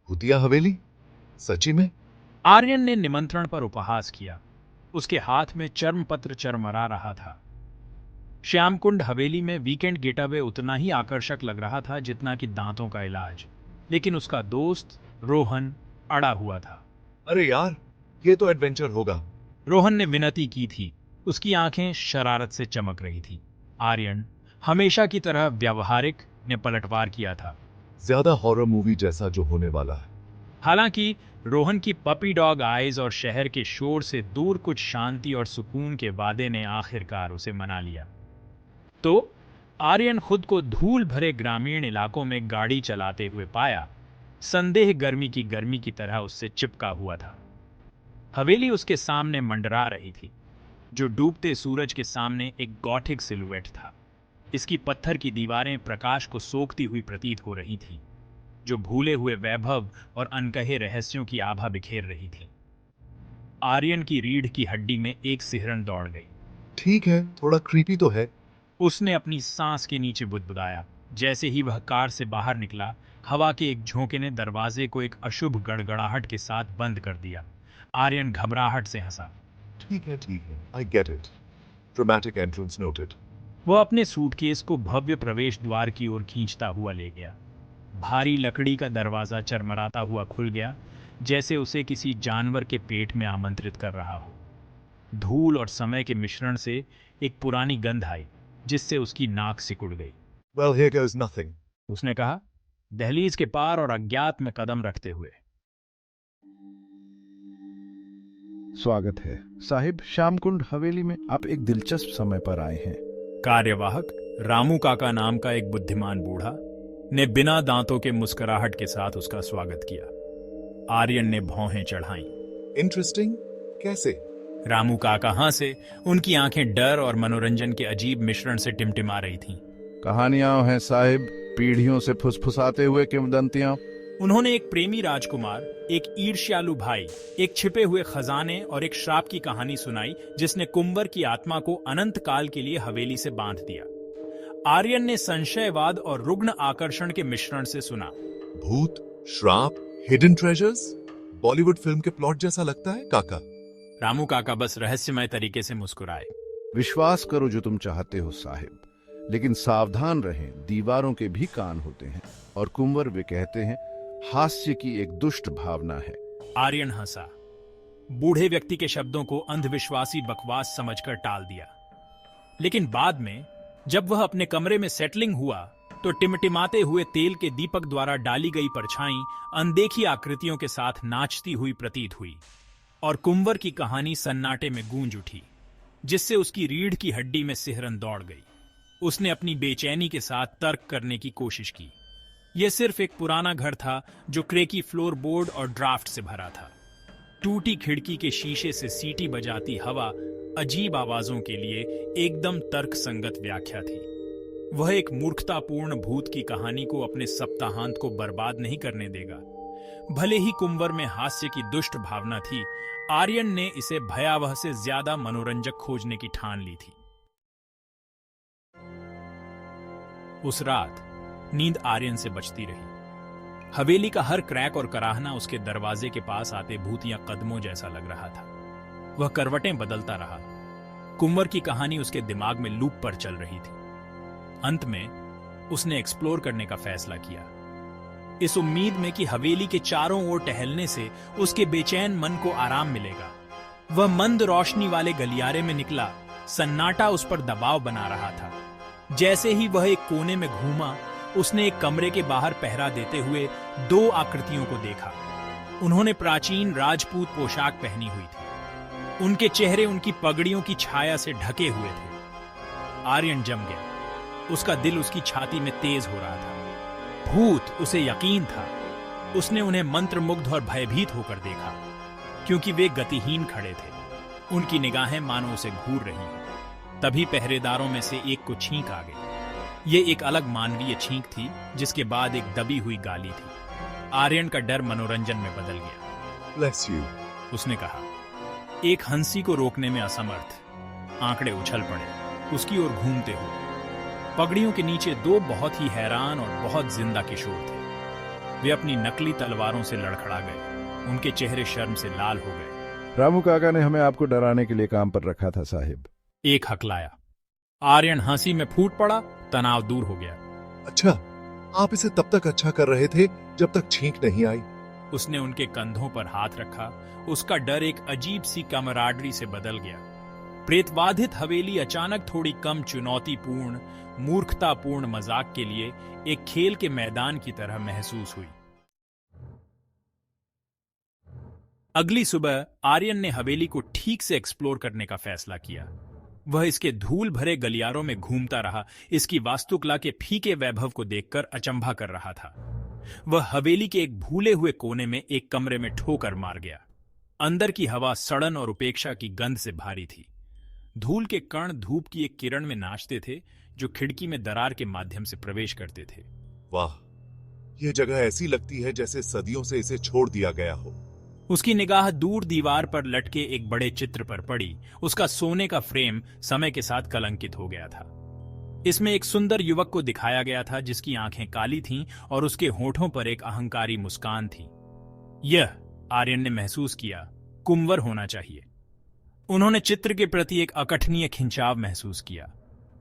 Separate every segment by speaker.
Speaker 1: भूतिया हवेली? सची में?
Speaker 2: आर्यन ने निमंत्रण पर उपहास किया। उसके हाथ में चर्मपत्र चरमरा रहा था। श्यामकुंड हवेली में वीकेंड गेटअवे उतना ही आकर्षक लग रहा था जितना कि दांतों का इलाज। लेकिन उसका दोस्त रोहन अड़ा हुआ था।
Speaker 1: अरे यार, ये तो एडवेंचर होगा।
Speaker 2: रोहन ने विनती की थी। उसकी आंखें शरारत से चमक रही थी। आर्यन, हमेशा की तरह व्यावहारिक, ने पलटवार किया था।
Speaker 1: ज्यादा हॉरर मूवी जैसा जो होने वाला है।
Speaker 2: हालांकि रोहन की पपी डॉग आइज और शहर के शोर से दूर कुछ शांति और सुकून के वादे ने आखिरकार उसे मना लिया। तो आर्यन खुद को धूल भरे ग्रामीण इलाकों में गाड़ी चलाते हुए पाया। संदेह गर्मी की तरह उससे चिपका हुआ था। हवेली उसके सामने मंडरा रही थी, जो डूबते सूरज के सामने एक गॉथिक सिलुएट था। इसकी पत्थर की दीवारें प्रकाश को सोखती हुई प्रतीत हो रही थी, जो भूले हुए वैभव और अनकहे रहस्यों की आभा बिखेर रही थी। आर्यन की रीढ़ की हड्डी में एक सिहरन दौड़ गई।
Speaker 1: ठीक है, थोड़ा क्रीपी तो है।
Speaker 2: उसने अपनी सांस के नीचे बुदबुदाया। जैसे ही वह कार से बाहर निकला, हवा के एक झोंके ने दरवाजे को एक अशुभ गड़गड़ाहट के साथ बंद कर दिया। आर्यन घबराहट से हंसा।
Speaker 1: ठीक है, I get it. Dramatic entrance noted.
Speaker 2: वह अपने सूटकेस को भव्य प्रवेश द्वार की ओर खींचता हुआ ले गया। भारी लकड़ी का दरवाजा चरमराता हुआ खुल गया, जैसे उसे किसी जानवर के पेट में आमंत्रित कर रहा हो। धूल और समय के मिश्रण से एक पुरानी गंध आई, जिससे उसकी नाक सिकुड़ गई।
Speaker 1: Well, here goes nothing.
Speaker 2: उसने कहा, दहलीज के पार और अज्ञात में कदम रखते हुए।
Speaker 3: स्वागत है साहिब। श्यामकुंड हवेली में आप एक दिलचस्प समय पर आए हैं।
Speaker 2: कार्यवाहक रामू काका नाम का एक बुद्धिमान बूढ़ा ने बिना दांतों के मुस्कुराहट के साथ उसका स्वागत किया। आर्यन ने भौहें चढ़ाईं।
Speaker 1: इंटरेस्टिंग? कैसे?
Speaker 2: रामू काका हंसे। उनकी आंखें डर और मनोरंजन के अजीब मिश्रण से टिमटिमा रही थीं।
Speaker 3: कहानियां हैं साहिब, पीढ़ियों से फुसफुसाते हुए किंवदंतियां।
Speaker 2: उन्होंने एक प्रेमी राजकुमार, एक ईर्ष्यालु भाई, एक छिपे हुए खजाने और एक श्राप की कहानी सुनाई, जिसने कुंवर की आत्मा को अनंत काल के लिए हवेली से बांध दिया। आर्यन ने संशयवाद और रुग्ण आकर्षण के मिश्रण से सुना।
Speaker 1: भूत, श्राप, हिडन ट्रेजर्स? बॉलीवुड फिल्म के प्लॉट जैसा लगता है काका।
Speaker 2: रामू काका बस रहस्यमय तरीके से मुस्कुराए।
Speaker 3: विश्वास करो जो तुम चाहते हो साहिब, लेकिन सावधान रहें, दीवारों के भी कान होते हैं। और कुंवर वे कहते हैं, हास्य की एक दुष्ट भावना है।
Speaker 2: आर्यन हंसा। बूढ़े व्यक्ति के शब्दों को अंधविश्वासी बकवास समझकर टाल दिया। लेकिन बाद में जब वह अपने कमरे में सेटलिंग हुआ, तो टिमटिमाते हुए तेल के दीपक द्वारा डाली गई परछाई अनदेखी आकृतियों के साथ नाचती हुई प्रतीत हुई, और कुंवर की कहानी सन्नाटे में गूंज उठी, जिससे उसकी रीढ़ की हड्डी में सिहरन दौड़ गई। उसने अपनी बेचैनी के साथ तर्क करने की कोशिश की। यह सिर्फ एक पुराना घर था, जो क्रेकी फ्लोरबोर्ड और ड्राफ्ट से भरा था। टूटी खिड़की के शीशे से सीटी बजाती हवा अजीब आवाजों के लिए एकदम तर्कसंगत व्याख्या थी। वह एक मूर्खतापूर्ण भूत की कहानी को अपने सप्ताहांत को बर्बाद नहीं करने देगा। भले ही कुंवर में हास्य की दुष्ट भावना थी, आर्यन ने इसे भयावह से ज्यादा मनोरंजक खोजने की ठान ली थी। उस रात नींद आर्यन से बचती रही। हवेली का हर क्रैक और कराहना उसके दरवाजे के पास आते भूतिया कदमों जैसा लग रहा था। वह करवटें बदलता रहा। कुंवर की कहानी उसके दिमाग में लूप पर चल रही थी। अंत में उसने एक्सप्लोर करने का फैसला किया, इस उम्मीद में कि हवेली के चारों ओर टहलने से उसके बेचैन मन को आराम मिलेगा। वह मंद रोशनी वाले गलियारे में निकला। सन्नाटा उस पर दबाव बना रहा था। जैसे ही वह एक कोने में घूमा, उसने एक कमरे के बाहर पहरा देते हुए दो आकृतियों को देखा। उन्होंने प्राचीन राजपूत पोशाक पहनी हुई थी। उनके चेहरे उनकी पगड़ियों की छाया से ढके हुए थे। आर्यन जम गया। उसका दिल उसकी छाती में तेज हो रहा था। भूत, उसे यकीन था। उसने उन्हें मंत्रमुग्ध और भयभीत होकर देखा, क्योंकि वे गतिहीन खड़े थे। उनकी निगाहें मानो उसे घूर रही हैं। तभी पहरेदारों में से एक को छींक आ गई। ये एक अलग मानवीय छींक थी, जिसके बाद एक दबी हुई गाली थी। आर्यन का डर मनोरंजन में बदल गया।
Speaker 1: Bless you.
Speaker 2: उसने कहा। एक हंसी को रोकने में असमर्थ, आंकड़े उछल पड़े उसकी ओर घूमते हुए। पगड़ियों के नीचे दो बहुत ही हैरान और बहुत जिंदा किशोर थे। वे अपनी नकली तलवारों से लड़खड़ा गए। उनके चेहरे शर्म से लाल हो गए।
Speaker 3: रामू काका ने हमें आपको डराने के लिए काम पर रखा था साहिब।
Speaker 2: एक हकलाया। आर्यन हंसी में फूट पड़ा। तनाव दूर हो गया।
Speaker 1: अच्छा, आप इसे तब तक अच्छा कर रहे थे जब तक छींक नहीं आई।
Speaker 2: उसने उनके कंधों पर हाथ रखा। उसका डर एक अजीब सी कमराडरी से बदल गया। प्रेतबाधित हवेली अचानक थोड़ी कम चुनौतीपूर्ण, मूर्खतापूर्ण मजाक के लिए एक खेल के मैदान की तरह महसूस हुई। अगली सुबह आर्यन ने हवेली को ठीक से एक्सप्लोर करने का फैसला किया। वह इसके धूल भरे गलियारों में घूमता रहा, इसकी वास्तुकला के फीके वैभव को देखकर अचंभा कर रहा था। वह हवेली के एक भूले हुए कोने में एक कमरे में ठोकर मार गया। अंदर की हवा सड़न और उपेक्षा की गंध से भारी थी। धूल के कण धूप की एक किरण में नाचते थे जो खिड़की में दरार के माध्यम से प्रवेश करते थे।
Speaker 1: वाह, यह जगह ऐसी लगती है जैसे सदियों से इसे छोड़ दिया गया हो।
Speaker 2: उसकी निगाह दूर दीवार पर लटके एक बड़े चित्र पर पड़ी। उसका सोने का फ्रेम समय के साथ कलंकित हो गया था। इसमें एक सुंदर युवक को दिखाया गया था जिसकी आंखें काली थीं और उसके होठों पर एक अहंकारी मुस्कान थी। यह, आर्यन ने महसूस किया, कुंवर होना चाहिए। उन्होंने चित्र के प्रति एक अकठनीय खिंचाव महसूस किया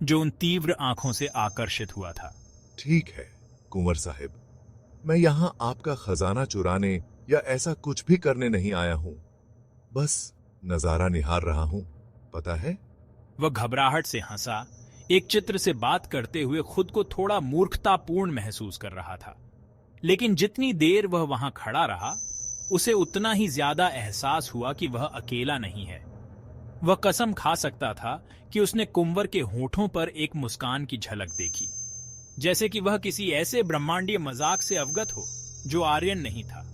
Speaker 2: जो उन तीव्र आंखों से आकर्षित हुआ था।
Speaker 1: ठीक है कुंवर साहिब, मैं यहां आपका खजाना चुराने या ऐसा कुछ भी करने नहीं आया हूं, बस नजारा निहार रहा हूं, पता है।
Speaker 2: वह घबराहट से हंसा। एक चित्र से बात करते हुए खुद को थोड़ा मूर्खतापूर्ण महसूस कर रहा था। लेकिन जितनी देर वह वहां खड़ा रहा, उसे उतना ही ज्यादा एहसास हुआ कि वह अकेला नहीं है। वह कसम खा सकता था कि उसने कुंवर के होठों पर एक मुस्कान की झलक देखी, जैसे कि वह किसी ऐसे ब्रह्मांडीय मजाक से अवगत हो जो आर्यन नहीं था।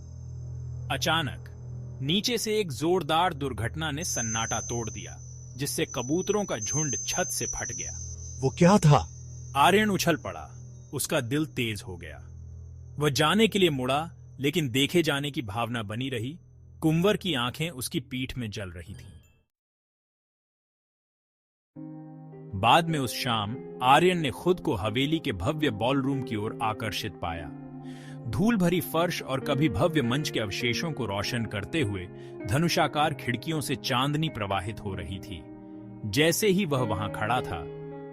Speaker 2: अचानक नीचे से एक जोरदार दुर्घटना ने सन्नाटा तोड़ दिया, जिससे कबूतरों का झुंड छत से फट गया।
Speaker 1: वो क्या था?
Speaker 2: आर्यन उछल पड़ा। उसका दिल तेज हो गया। वह जाने के लिए मुड़ा, लेकिन देखे जाने की भावना बनी रही। कुंवर की आंखें उसकी पीठ में जल रही थीं। बाद में उस शाम आर्यन ने खुद को हवेली के भव्य बॉलरूम की ओर आकर्षित पाया। धूल भरी फर्श और कभी भव्य मंच के अवशेषों को रोशन करते हुए धनुषाकार खिड़कियों से चांदनी प्रवाहित हो रही थी। जैसे ही वह वहां खड़ा था,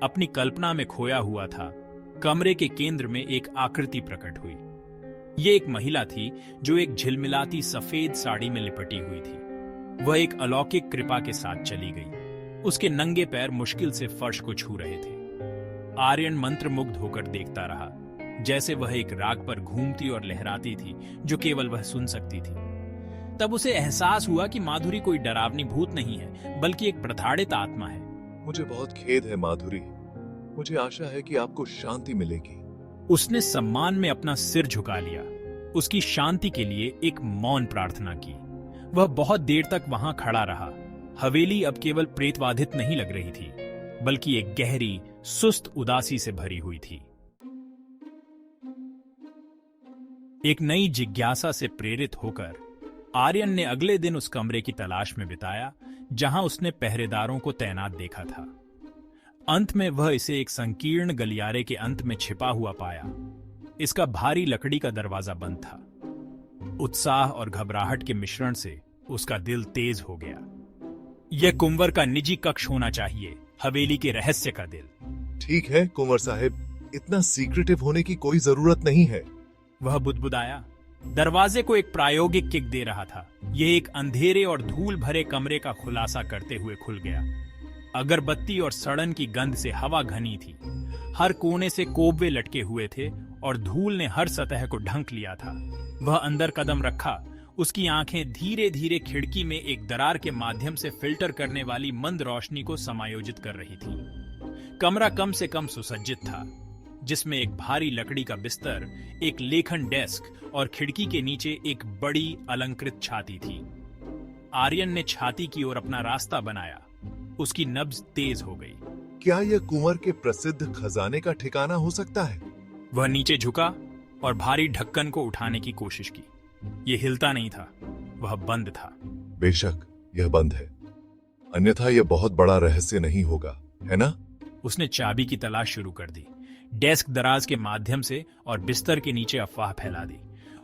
Speaker 2: अपनी कल्पना में खोया हुआ था, कमरे के केंद्र में एक आकृति प्रकट हुई। ये एक महिला थी जो एक झिलमिलाती सफेद साड़ी में लिपटी हुई थी। वह एक अलौकिक कृपा के साथ चली गई। उसके नंगे पैर मुश्किल से फर्श को छू रहे थे। आर्यन मंत्रमुग्ध होकर देखता रहा, जैसे वह एक राग पर घूमती और लहराती थी जो केवल वह सुन सकती थी। तब उसे एहसास हुआ कि माधुरी कोई डरावनी भूत नहीं है, बल्कि एक प्रताड़ित आत्मा है।
Speaker 1: मुझे बहुत खेद है माधुरी, मुझे आशा है कि आपको शांति मिलेगी।
Speaker 2: उसने सम्मान में अपना सिर झुका लिया। उसकी शांति के लिए एक मौन प्रार्थना की। वह बहुत देर तक वहां खड़ा रहा। हवेली अब केवल प्रेतबाधित नहीं लग रही थी, बल्कि एक गहरी, सुस्त उदासी से भरी हुई थी। एक नई जिज्ञासा से प्रेरित होकर आर्यन ने अगले दिन उस कमरे की तलाश में बिताया जहां उसने पहरेदारों को तैनात देखा था। अंत में वह इसे एक संकीर्ण गलियारे के अंत में छिपा हुआ पाया। इसका भारी लकड़ी का दरवाजा बंद था। उत्साह और घबराहट के मिश्रण से उसका दिल तेज हो गया। यह कुंवर का निजी कक्ष होना चाहिए, हवेली के रहस्य का दिल।
Speaker 1: ठीक है कुंवर साहिब, इतना सीक्रेटिव होने की कोई जरूरत नहीं है।
Speaker 2: वह बुदबुदाया। दरवाजे को एक प्रायोगिक किक दे रहा था। यह एक अंधेरे और धूल भरे कमरे का खुलासा करते हुए खुल गया। अगरबत्ती और सड़न की गंध से हवा घनी थी। हर कोने से कोबवे लटके हुए थे और धूल ने हर सतह को ढंक लिया था। वह अंदर कदम रखा। उसकी आंखें धीरे धीरे खिड़की में एक दरार के माध्यम से फिल्टर करने वाली मंद रोशनी को समायोजित कर रही थी। कमरा कम से कम सुसज्जित था, जिसमें एक भारी लकड़ी का बिस्तर, एक लेखन डेस्क और खिड़की के नीचे एक बड़ी अलंकृत छाती थी। आर्यन ने छाती की ओर अपना रास्ता बनाया। उसकी नब्ज तेज हो गई।
Speaker 1: क्या यह कुंवर के प्रसिद्ध खजाने का ठिकाना हो सकता है?
Speaker 2: वह नीचे झुका और भारी ढक्कन को उठाने की कोशिश की। यह हिलता नहीं था, वह बंद था।
Speaker 1: बेशक यह बंद है, अन्यथा यह बहुत बड़ा रहस्य नहीं होगा, है ना?
Speaker 2: उसने चाबी की तलाश शुरू कर दी। डेस्क दराज के माध्यम से और बिस्तर के नीचे अफवाह फैला दी।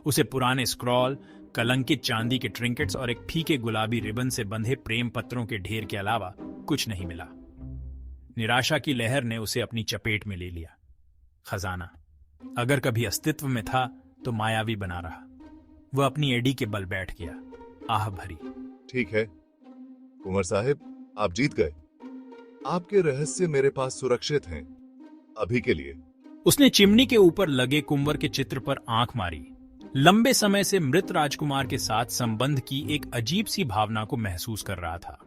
Speaker 2: उसे पुराने स्क्रॉल, कलंकित चांदी के ट्रिंकेट्स और एक फीके गुलाबी रिबन से बंधे प्रेम पत्रों के ढेर के अलावा कुछ नहीं मिला। निराशा की लहर ने उसे अपनी चपेट में ले लिया। खजाना अगर कभी अस्तित्व में था तो मायावी बना रहा। वह अपनी एडी के बल बैठ गया, आह भरी।
Speaker 1: ठीक है कुंवर साहब, आप जीत गए। आपके रहस्य मेरे पास सुरक्षित हैं, अभी के लिए।
Speaker 2: उसने चिमनी के ऊपर लगे कुंवर के चित्र पर आंख मारी। लंबे समय से मृत राजकुमार के साथ संबंध की एक अजीब सी भावना को महसूस कर रहा था।